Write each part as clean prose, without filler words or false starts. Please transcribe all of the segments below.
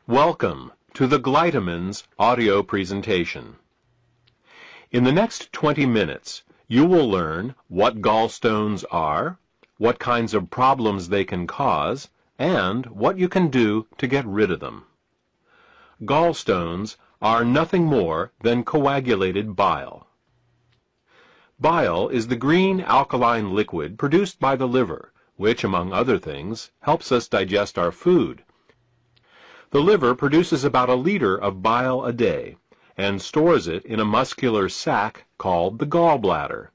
Welcome to the Glytamins audio presentation. In the next 20 minutes, you will learn what gallstones are, what kinds of problems they can cause, and what you can do to get rid of them. Gallstones are nothing more than coagulated bile. Bile is the green alkaline liquid produced by the liver, which, among other things, helps us digest our food. The liver produces about a liter of bile a day and stores it in a muscular sac called the gallbladder.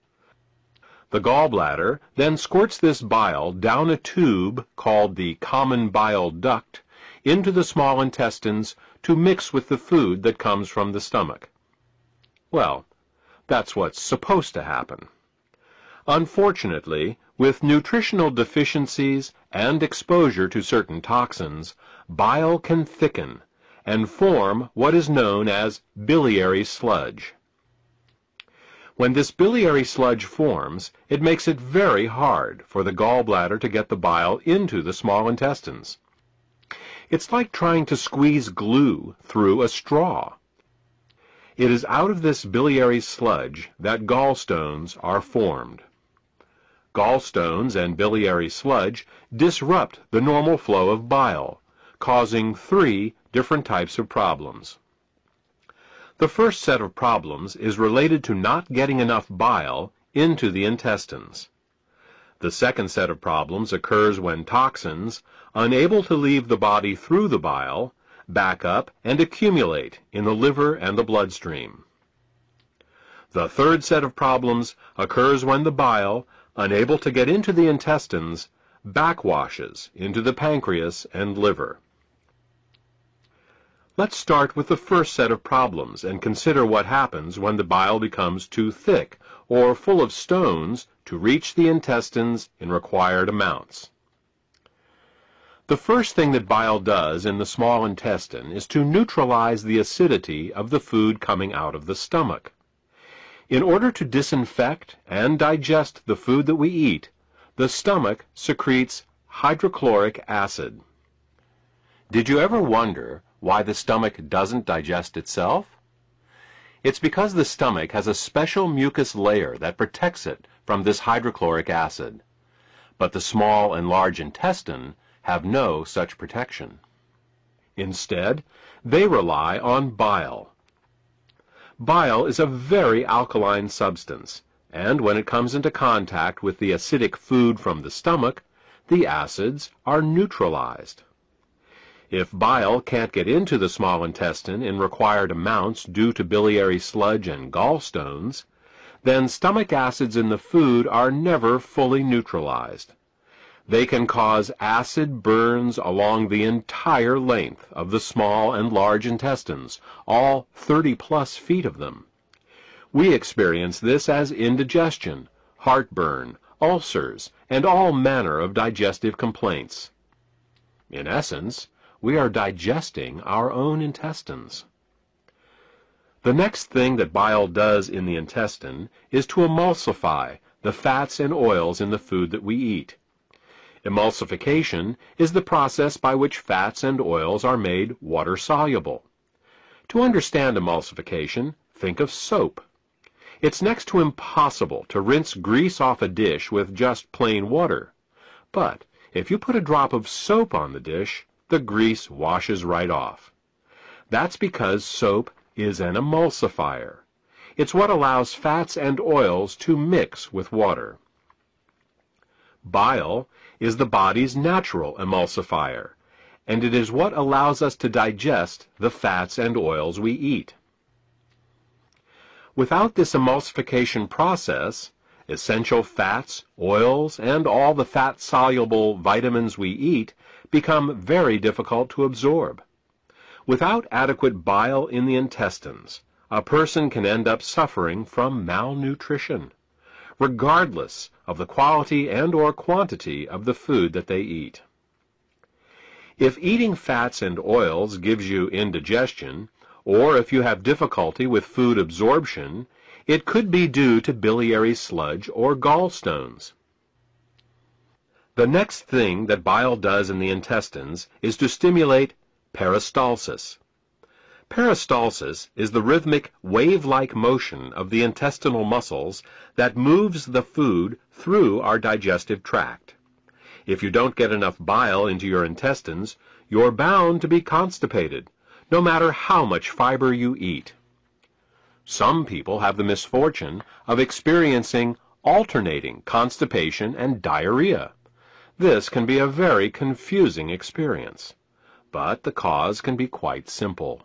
The gallbladder then squirts this bile down a tube called the common bile duct into the small intestines to mix with the food that comes from the stomach. Well, that's what's supposed to happen. Unfortunately, with nutritional deficiencies and exposure to certain toxins, bile can thicken and form what is known as biliary sludge. When this biliary sludge forms, it makes it very hard for the gallbladder to get the bile into the small intestines. It's like trying to squeeze glue through a straw. It is out of this biliary sludge that gallstones are formed. Gallstones and biliary sludge disrupt the normal flow of bile, causing 3 different types of problems. The first set of problems is related to not getting enough bile into the intestines. The second set of problems occurs when toxins, unable to leave the body through the bile, back up and accumulate in the liver and the bloodstream. The third set of problems occurs when the bile, unable to get into the intestines, backwashes into the pancreas and liver. Let's start with the first set of problems and consider what happens when the bile becomes too thick or full of stones to reach the intestines in required amounts. The first thing that bile does in the small intestine is to neutralize the acidity of the food coming out of the stomach. In order to disinfect and digest the food that we eat, the stomach secretes hydrochloric acid. Did you ever wonder why the stomach doesn't digest itself? It's because the stomach has a special mucus layer that protects it from this hydrochloric acid. But the small and large intestine have no such protection. Instead, they rely on bile. Bile is a very alkaline substance, and when it comes into contact with the acidic food from the stomach, the acids are neutralized. If bile can't get into the small intestine in required amounts due to biliary sludge and gallstones, then stomach acids in the food are never fully neutralized. They can cause acid burns along the entire length of the small and large intestines, all 30+ feet of them. We experience this as indigestion, heartburn, ulcers, and all manner of digestive complaints. In essence, we are digesting our own intestines. The next thing that bile does in the intestine is to emulsify the fats and oils in the food that we eat. Emulsification is the process by which fats and oils are made water-soluble. To understand emulsification, think of soap. It's next to impossible to rinse grease off a dish with just plain water. But if you put a drop of soap on the dish, the grease washes right off. That's because soap is an emulsifier. It's what allows fats and oils to mix with water. Bile is the body's natural emulsifier, and it is what allows us to digest the fats and oils we eat. Without this emulsification process, essential fats, oils, and all the fat-soluble vitamins we eat become very difficult to absorb. Without adequate bile in the intestines, a person can end up suffering from malnutrition, regardless of the quality and or quantity of the food that they eat. If eating fats and oils gives you indigestion, or if you have difficulty with food absorption, it could be due to biliary sludge or gallstones. The next thing that bile does in the intestines is to stimulate Peristalsis. Peristalsis is the rhythmic, wave-like motion of the intestinal muscles that moves the food through our digestive tract. If you don't get enough bile into your intestines, you're bound to be constipated, no matter how much fiber you eat. Some people have the misfortune of experiencing alternating constipation and diarrhea. This can be a very confusing experience, but the cause can be quite simple.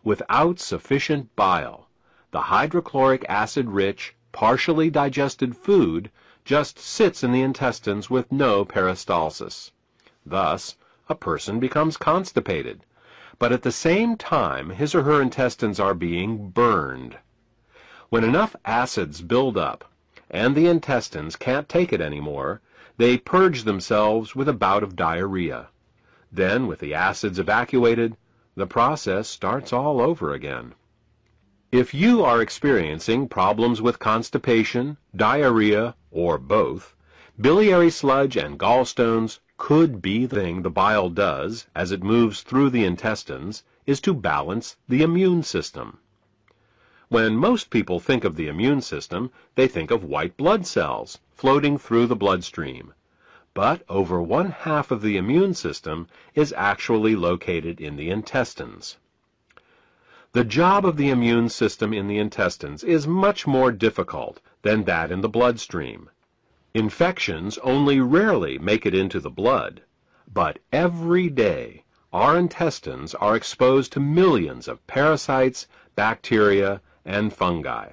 Without sufficient bile, the hydrochloric acid-rich, partially digested food just sits in the intestines with no peristalsis. Thus, a person becomes constipated, but at the same time his or her intestines are being burned. When enough acids build up, and the intestines can't take it anymore, they purge themselves with a bout of diarrhea. Then, with the acids evacuated, the process starts all over again. If you are experiencing problems with constipation, diarrhea, or both, biliary sludge and gallstones could be the thing the bile does as it moves through the intestines is to balance the immune system. When most people think of the immune system, they think of white blood cells floating through the bloodstream. But over 1/2 of the immune system is actually located in the intestines. The job of the immune system in the intestines is much more difficult than that in the bloodstream. Infections only rarely make it into the blood, but every day our intestines are exposed to millions of parasites, bacteria, and fungi.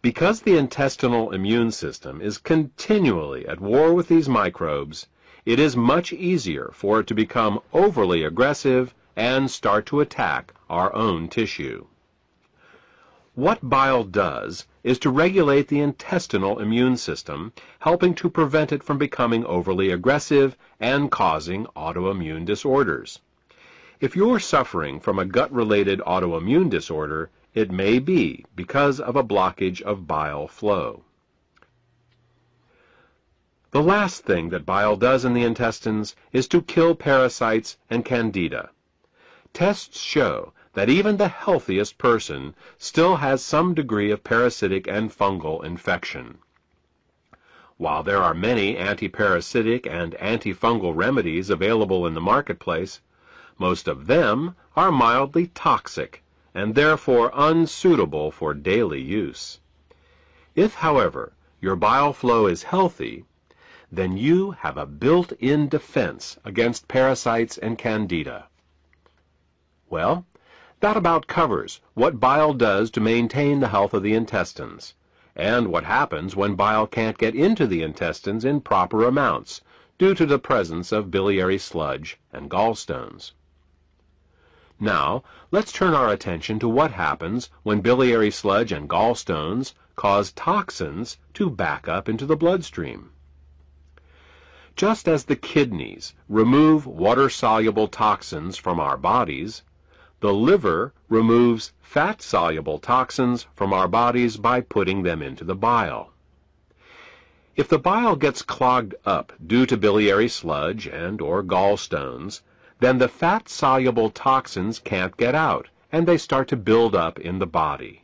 Because the intestinal immune system is continually at war with these microbes, it is much easier for it to become overly aggressive and start to attack our own tissue. What bile does is to regulate the intestinal immune system, helping to prevent it from becoming overly aggressive and causing autoimmune disorders. If you're suffering from a gut-related autoimmune disorder, it may be because of a blockage of bile flow. The last thing that bile does in the intestines is to kill parasites and candida. Tests show that even the healthiest person still has some degree of parasitic and fungal infection. While there are many antiparasitic and antifungal remedies available in the marketplace, most of them are mildly toxic and therefore unsuitable for daily use. If, however, your bile flow is healthy, then you have a built-in defense against parasites and candida. Well, that about covers what bile does to maintain the health of the intestines, and what happens when bile can't get into the intestines in proper amounts due to the presence of biliary sludge and gallstones. Now, let's turn our attention to what happens when biliary sludge and gallstones cause toxins to back up into the bloodstream. Just as the kidneys remove water-soluble toxins from our bodies, the liver removes fat-soluble toxins from our bodies by putting them into the bile. If the bile gets clogged up due to biliary sludge and/or gallstones, then the fat-soluble toxins can't get out, and they start to build up in the body.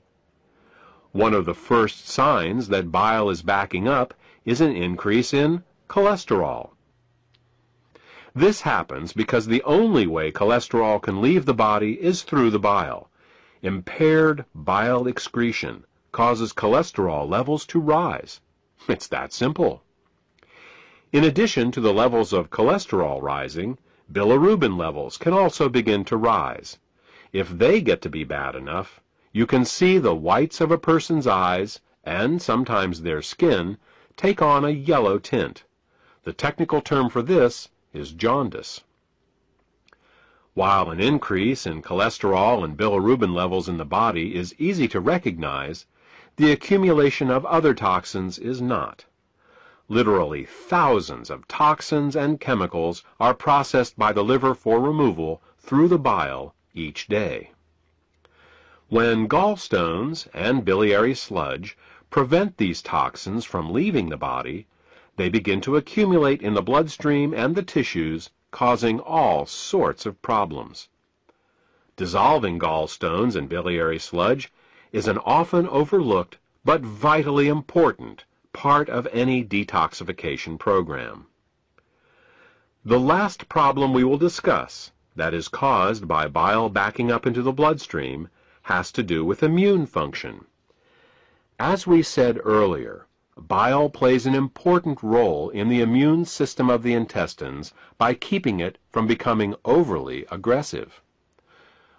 One of the first signs that bile is backing up is an increase in cholesterol. This happens because the only way cholesterol can leave the body is through the bile. Impaired bile excretion causes cholesterol levels to rise. It's that simple. In addition to the levels of cholesterol rising, bilirubin levels can also begin to rise. If they get to be bad enough, you can see the whites of a person's eyes, and sometimes their skin, take on a yellow tint. The technical term for this is jaundice. While an increase in cholesterol and bilirubin levels in the body is easy to recognize, the accumulation of other toxins is not. Literally thousands of toxins and chemicals are processed by the liver for removal through the bile each day. When gallstones and biliary sludge prevent these toxins from leaving the body, they begin to accumulate in the bloodstream and the tissues causing all sorts of problems. Dissolving gallstones in biliary sludge is an often overlooked but vitally important part of any detoxification program. The last problem we will discuss, that is caused by bile backing up into the bloodstream, has to do with immune function. As we said earlier, bile plays an important role in the immune system of the intestines by keeping it from becoming overly aggressive.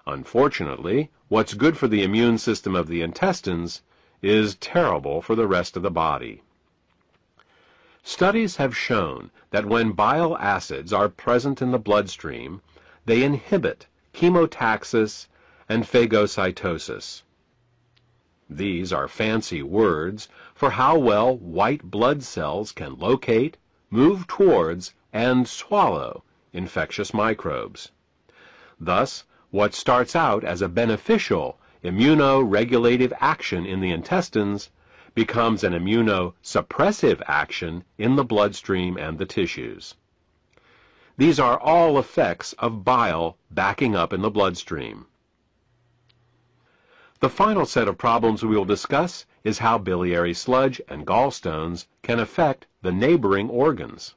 Unfortunately, what's good for the immune system of the intestines is terrible for the rest of the body. Studies have shown that when bile acids are present in the bloodstream, they inhibit chemotaxis and phagocytosis. These are fancy words for how well white blood cells can locate, move towards, and swallow infectious microbes. Thus, what starts out as a beneficial immunoregulative action in the intestines becomes an immunosuppressive action in the bloodstream and the tissues. These are all effects of bile backing up in the bloodstream. The final set of problems we will discuss is how biliary sludge and gallstones can affect the neighboring organs.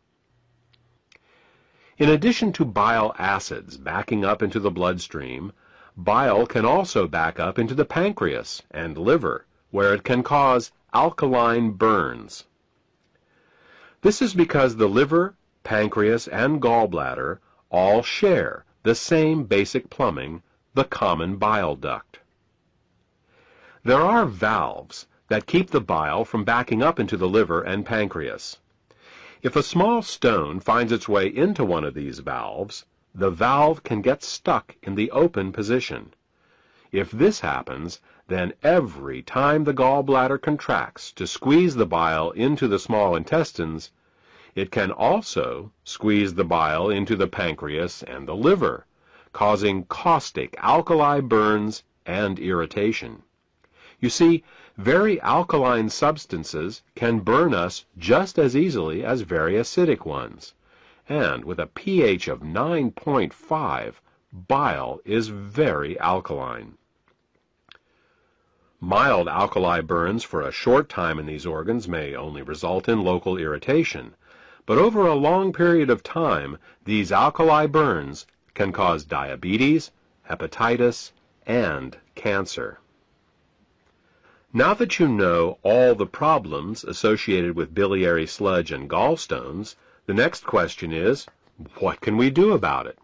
In addition to bile acids backing up into the bloodstream, bile can also back up into the pancreas and liver, where it can cause alkaline burns. This is because the liver, pancreas, and gallbladder all share the same basic plumbing, the common bile duct. There are valves that keep the bile from backing up into the liver and pancreas. If a small stone finds its way into one of these valves, the valve can get stuck in the open position. If this happens, then every time the gallbladder contracts to squeeze the bile into the small intestines, it can also squeeze the bile into the pancreas and the liver, causing caustic alkali burns and irritation. You see, very alkaline substances can burn us just as easily as very acidic ones. And with a pH of 9.5, bile is very alkaline. Mild alkali burns for a short time in these organs may only result in local irritation, but over a long period of time, these alkali burns can cause diabetes, hepatitis, and cancer. Now that you know all the problems associated with biliary sludge and gallstones, the next question is, what can we do about it?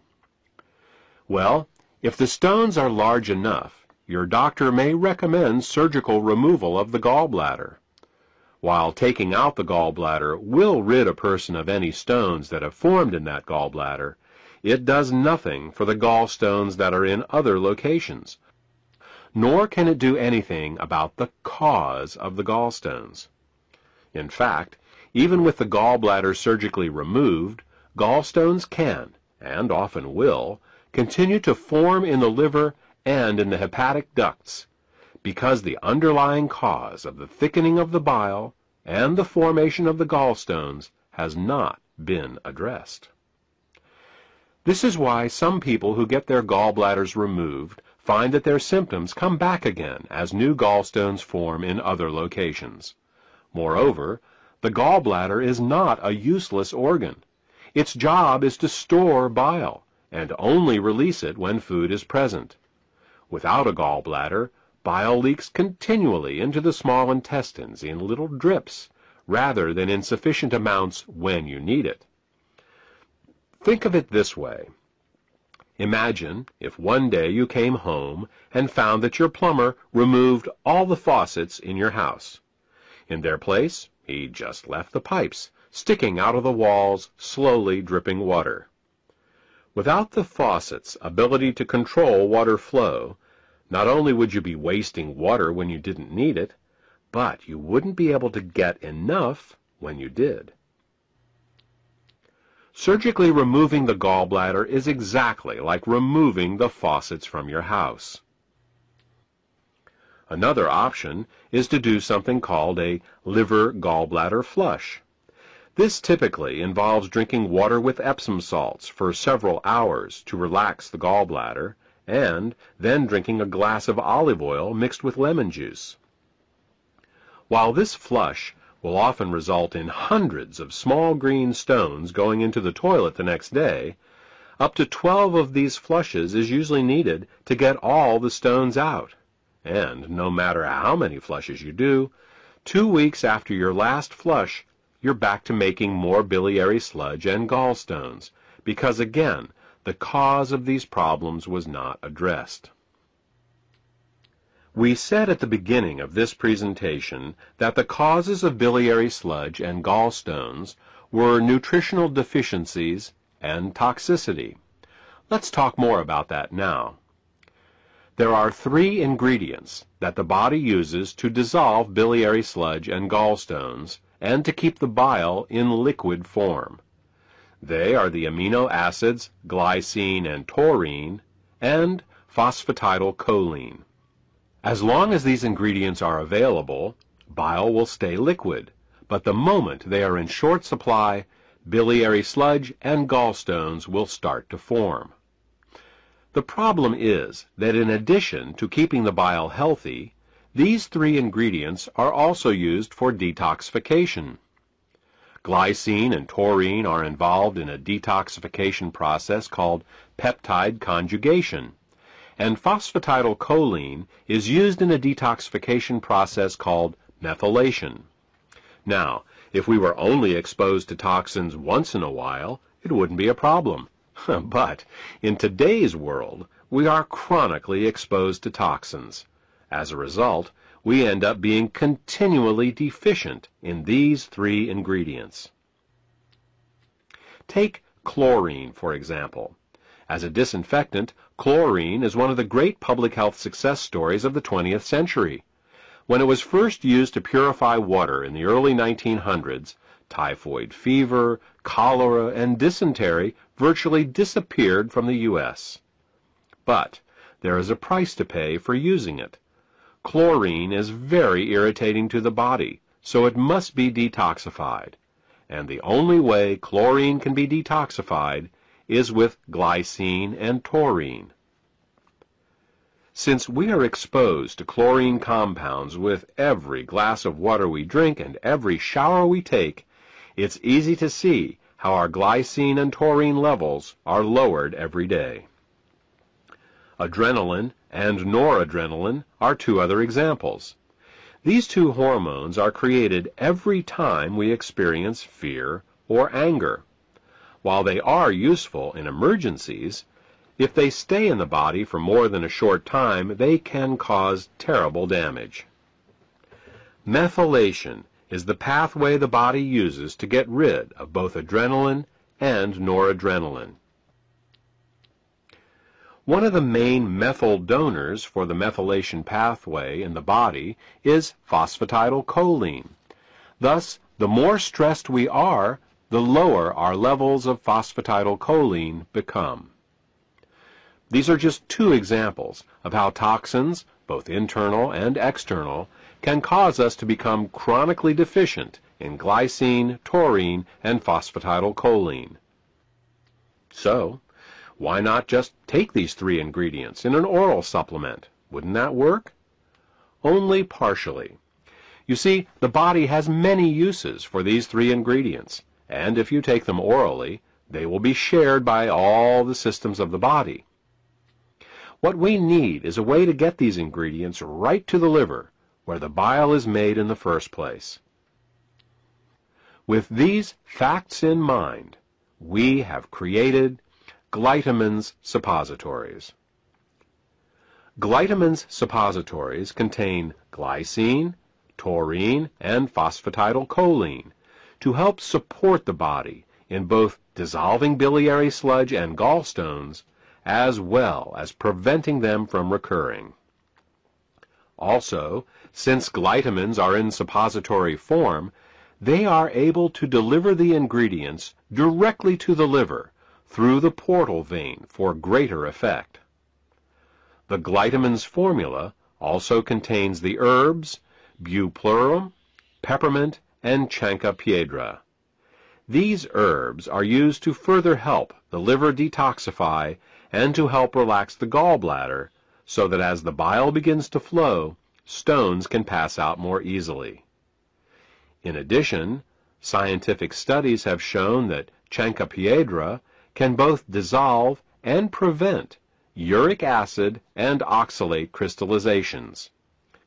Well, if the stones are large enough, your doctor may recommend surgical removal of the gallbladder. While taking out the gallbladder will rid a person of any stones that have formed in that gallbladder, it does nothing for the gallstones that are in other locations, nor can it do anything about the cause of the gallstones. In fact, even with the gallbladder surgically removed, gallstones can, and often will, continue to form in the liver and in the hepatic ducts, because the underlying cause of the thickening of the bile and the formation of the gallstones has not been addressed. This is why some people who get their gallbladders removed find that their symptoms come back again as new gallstones form in other locations. Moreover, the gallbladder is not a useless organ. Its job is to store bile, and only release it when food is present. Without a gallbladder, bile leaks continually into the small intestines in little drips, rather than in sufficient amounts when you need it. Think of it this way. Imagine if one day you came home and found that your plumber removed all the faucets in your house. In their place, he just left the pipes, sticking out of the walls, slowly dripping water. Without the faucet's ability to control water flow, not only would you be wasting water when you didn't need it, but you wouldn't be able to get enough when you did. Surgically removing the gallbladder is exactly like removing the faucets from your house. Another option is to do something called a liver gallbladder flush. This typically involves drinking water with Epsom salts for several hours to relax the gallbladder, and then drinking a glass of olive oil mixed with lemon juice. While this flush will often result in hundreds of small green stones going into the toilet the next day, up to 12 of these flushes is usually needed to get all the stones out. And no matter how many flushes you do, 2 weeks after your last flush, you're back to making more biliary sludge and gallstones, because again, the cause of these problems was not addressed. We said at the beginning of this presentation that the causes of biliary sludge and gallstones were nutritional deficiencies and toxicity. Let's talk more about that now. There are 3 ingredients that the body uses to dissolve biliary sludge and gallstones and to keep the bile in liquid form. They are the amino acids glycine and taurine and phosphatidylcholine. As long as these ingredients are available, bile will stay liquid, but the moment they are in short supply, biliary sludge and gallstones will start to form. The problem is that in addition to keeping the bile healthy, these 3 ingredients are also used for detoxification. Glycine and taurine are involved in a detoxification process called peptide conjugation, and phosphatidylcholine is used in a detoxification process called methylation. Now, if we were only exposed to toxins once in a while, it wouldn't be a problem. But in today's world, we are chronically exposed to toxins. As a result, we end up being continually deficient in these 3 ingredients. Take chlorine, for example. As a disinfectant, chlorine is one of the great public health success stories of the 20th century. When it was first used to purify water in the early 1900s, typhoid fever, cholera, and dysentery virtually disappeared from the U.S. But there is a price to pay for using it. Chlorine is very irritating to the body, so it must be detoxified. And the only way chlorine can be detoxified is with glycine and taurine. Since we are exposed to chlorine compounds with every glass of water we drink and every shower we take, it's easy to see how our glycine and taurine levels are lowered every day. Adrenaline and noradrenaline are 2 other examples. These 2 hormones are created every time we experience fear or anger. While they are useful in emergencies, if they stay in the body for more than a short time, they can cause terrible damage. Methylation is the pathway the body uses to get rid of both adrenaline and noradrenaline. One of the main methyl donors for the methylation pathway in the body is phosphatidylcholine. Thus, the more stressed we are, the lower our levels of phosphatidylcholine become. These are just 2 examples of how toxins, both internal and external, can cause us to become chronically deficient in glycine, taurine, and phosphatidylcholine. So, why not just take these 3 ingredients in an oral supplement? Wouldn't that work? Only partially. You see, the body has many uses for these 3 ingredients, and if you take them orally, they will be shared by all the systems of the body. What we need is a way to get these ingredients right to the liver, where the bile is made in the first place. With these facts in mind, we have created Glytamins suppositories. Glytamins suppositories contain glycine, taurine, and phosphatidylcholine to help support the body in both dissolving biliary sludge and gallstones, as well as preventing them from recurring. Also, since glytamins are in suppository form, they are able to deliver the ingredients directly to the liver through the portal vein for greater effect. The glytamins formula also contains the herbs bupleurum, peppermint, and chancca piedra. These herbs are used to further help the liver detoxify and to help relax the gallbladder so that as the bile begins to flow, stones can pass out more easily. In addition, scientific studies have shown that Chancapiedra can both dissolve and prevent uric acid and oxalate crystallizations.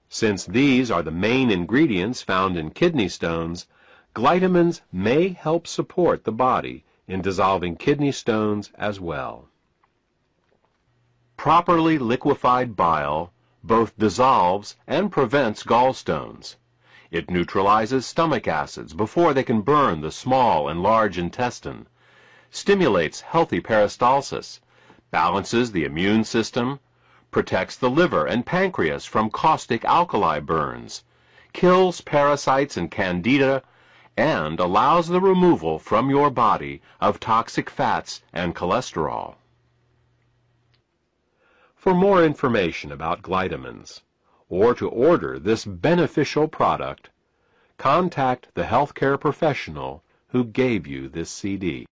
Since these are the main ingredients found in kidney stones, glytamins may help support the body in dissolving kidney stones as well. Properly liquefied bile both dissolves and prevents gallstones. It neutralizes stomach acids before they can burn the small and large intestine, stimulates healthy peristalsis, balances the immune system, protects the liver and pancreas from caustic alkali burns, kills parasites and candida, and allows the removal from your body of toxic fats and cholesterol. For more information about glytamins, or to order this beneficial product, contact the healthcare professional who gave you this CD.